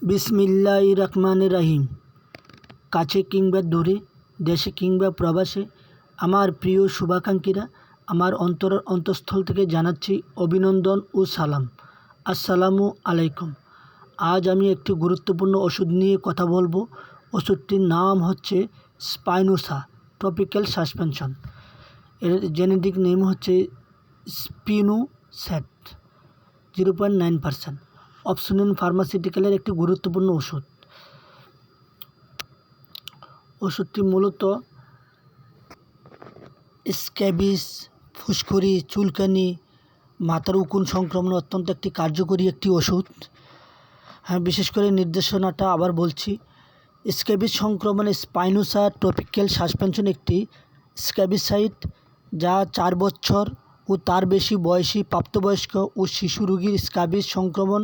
বিসমিল্লাহির রহমানির রহিম। কাছে কিংবা দূরে, দেশে কিংবা প্রবাসে আমার প্রিয় শুভাকাঙ্ক্ষীরা, আমার অন্তঃস্থল থেকে জানাচ্ছি অভিনন্দন ও সালাম। আসসালামু আলাইকুম। আজ আমি একটি গুরুত্বপূর্ণ ওষুধ নিয়ে কথা বলবো। ওষুধটির নাম হচ্ছে স্পাইনোসা টপিক্যাল সাসপেনশন। এর জেনেটিক নেম হচ্ছে স্পিনোস্যাট 0.9%। অপশনিন ফার্মাসিউটিক্যালের একটি গুরুত্বপূর্ণ ওষুধ। ওষুধটি মূলত স্ক্যাবিস, ফুসকুড়ি, চুলকানি, মাথার উকুন সংক্রমণে অত্যন্ত একটি কার্যকরী একটি ওষুধ। বিশেষ করে নির্দেশনাটা আবার বলছি। স্ক্যাবিস সংক্রমণে স্পাইনোসা টপিক্যাল সাসপেনশন একটি স্ক্যাবিসাইড, যা 4 বছর ও তার বেশি বয়সী প্রাপ্তবয়স্ক ও শিশু রোগীর স্ক্যাবিস সংক্রমণ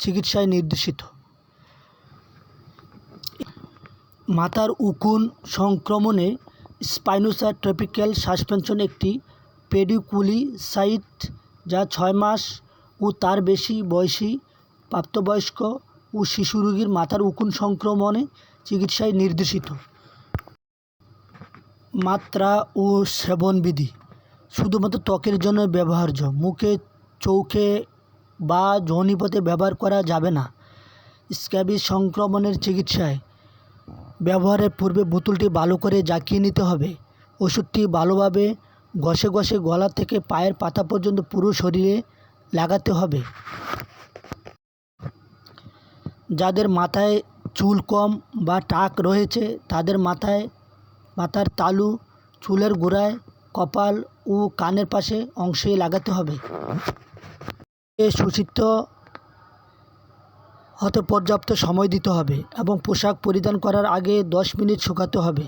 চিকিৎসায় নির্দেশিত। মাথার উকুন সংক্রমণে স্পাইনোসা টপিক্যাল সাসপেনশন একটি পেডিকুলিসাইড, যা 6 মাস ও তার বেশি বয়সী প্রাপ্তবয়স্ক ও শিশু রোগীর মাথার উকুন সংক্রমণে চিকিৎসায় নির্দেশিত। মাত্রা ও সেবনবিধি: শুধুমাত্র ত্বকের জন্য ব্যবহার্য, মুখে, চোখে বা যোনিপথে ব্যবহার করা যাবে না। স্ক্যাবিস সংক্রমণের চিকিৎসায় ব্যবহারের পূর্বে বোতলটি ভালো করে জাকিয়ে নিতে হবে। ওষুধটি ভালোভাবে ঘষে ঘষে গলা থেকে পায়ের পাতা পর্যন্ত পুরো শরীরে লাগাতে হবে। যাদের মাথায় চুল কম বা টাক রয়েছে তাদের মাথার তালু, চুলের গোড়ায়, কপাল ও কানের পাশে অংশে লাগাতে হবে। সুচিত হতে পর্যাপ্ত সময় দিতে হবে এবং পোশাক পরিধান করার আগে 10 মিনিট শুকাতে হবে।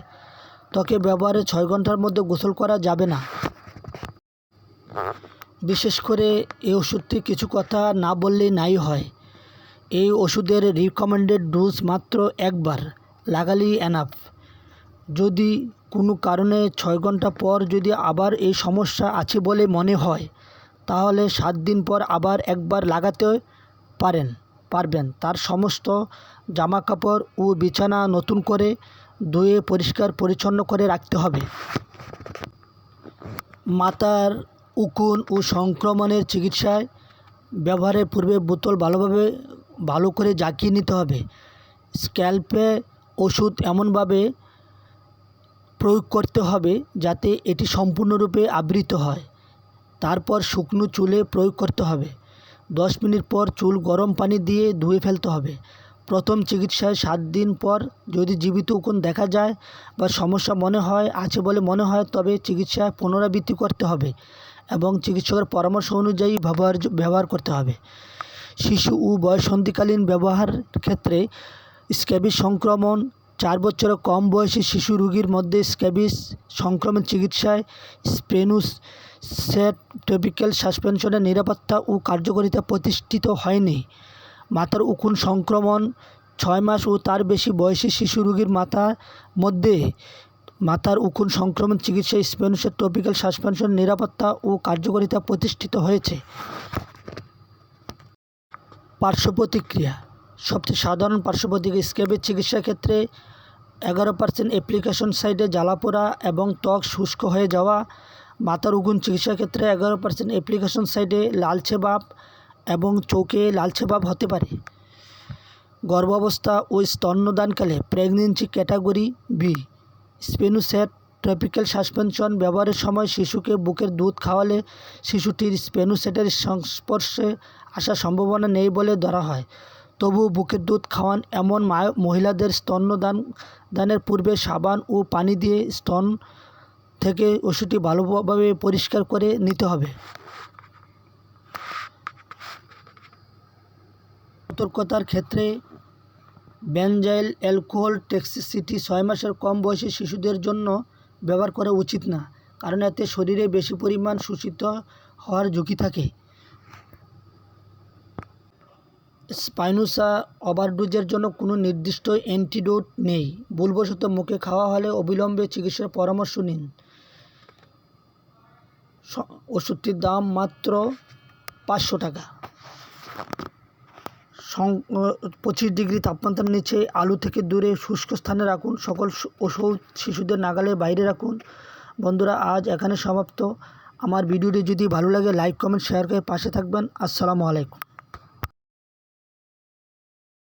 ত্বকে ব্যবহারের 6 ঘন্টার মধ্যে গোসল করা যাবে না। বিশেষ করে এই ওষুধটি কিছু কথা না বললেই নাই হয়। এই ওষুধের রিকমেন্ডেড ডোজ মাত্র একবার লাগালেই এনাফ। যদি কোনো কারণে 6 ঘন্টা পর যদি আবার এই সমস্যা আছে বলে মনে হয়, তাহলে 7 দিন পর আবার একবার লাগাতে পারবেন। তার সমস্ত জামাকাপড় ও বিছানা নতুন করে ধুয়ে পরিষ্কার পরিচ্ছন্ন করে রাখতে হবে। মাথার উকুন ও সংক্রমণের চিকিৎসায় ব্যবহারের পূর্বে বোতল ভালো করে জাকিয়ে নিতে হবে। স্ক্যাল্পে ওষুধ এমনভাবে প্রয়োগ করতে হবে যাতে এটি সম্পূর্ণরূপে আবৃত হয়। তারপর শুকনো চুলে প্রয়োগ করতে হবে। 10 মিনিট পর চুল গরম পানি দিয়ে ধুয়ে ফেলতে হবে। প্রথম চিকিৎসায় 7 দিন পর যদি জীবিত উকুন দেখা যায় বা সমস্যা আছে বলে মনে হয়, তবে চিকিৎসায় পুনরাবৃত্তি করতে হবে এবং চিকিৎসকের পরামর্শ অনুযায়ী ব্যবহার করতে হবে। শিশু ও বয়ঃসন্ধিকালীন ব্যবহার ক্ষেত্রে স্ক্যাবিস সংক্রমণ 4 বছরের কম বয়সী শিশু রোগীর মধ্যে স্ক্যাবিস সংক্রমণ চিকিৎসায় স্পিনোস্যাট টপিক্যাল সাসপেনশনের নিরাপত্তা ও কার্যকারিতা প্রতিষ্ঠিত হয়নি। মাথার উকুন সংক্রমণ 6 মাস ও তার বেশি বয়সী শিশু রোগীর মাথার উকুন সংক্রমণ চিকিৎসায় স্পিনোস্যাট টপিক্যাল সাসপেনশনের নিরাপত্তা ও কার্যকারিতা প্রতিষ্ঠিত হয়েছে। পার্শ্ব প্রতিক্রিয়া: সবচেয়ে সাধারণ পার্শ্ব প্রতিক্রিয়া স্ক্যাবিস চিকিৎসার ক্ষেত্রে 11% অ্যাপ্লিকেশন সাইটে জ্বালাপোড়া এবং ত্বক শুষ্ক হয়ে যাওয়া। মাথার উকুন চিকিৎসার ক্ষেত্রে 11% অ্যাপ্লিকেশন সাইটে লালচে ভাব এবং চোখে লালচে ভাব হতে পারে। গর্ভাবস্থা ও স্তন্যদানকালে pregnancy category B. Spinosad topical suspension ব্যবহারের সময় শিশুকে বুকের দুধ খাওয়ালে শিশুটির স্পিনোস্যাটের সংস্পর্শে আসার সম্ভাবনা নেই বলে ধরা হয়। তবুও বুকের দুধ খাওয়ান এমন মহিলাদের স্তন্যদানের পূর্বে সাবান ও পানি দিয়ে স্তন থেকে ওষুধটি ভালোভাবে পরিষ্কার করে নিতে হবে। সতর্কতার ক্ষেত্রে বেনজাইল অ্যালকোহল টক্সিসিটি 6 মাসের কম বয়সী শিশুদের জন্য ব্যবহার করা উচিত না, কারণ এতে শরীরে বেশি পরিমাণ শোষিত হওয়ার ঝুঁকি থাকে। স্পাইনোসা ওভারডোজের জন্য কোনো নির্দিষ্ট অ্যান্টিডোট নেই। ভুলবশত মুখে খাওয়া হলে অবিলম্বে চিকিৎসার পরামর্শ নিন। ওষুধটির দাম মাত্র 500 টাকা। 25 ডিগ্রি তাপমাত্রার নিচে আলো থেকে দূরে শুষ্ক স্থানে রাখুন। সকল ওষুধ শিশুদের নাগালের বাইরে রাখুন। বন্ধুরা, আজ এখানে সমাপ্ত। আমার ভিডিওটি যদি ভালো লাগে লাইক কমেন্ট শেয়ার করে পাশে থাকবেন। আসসালামু আলাইকুম।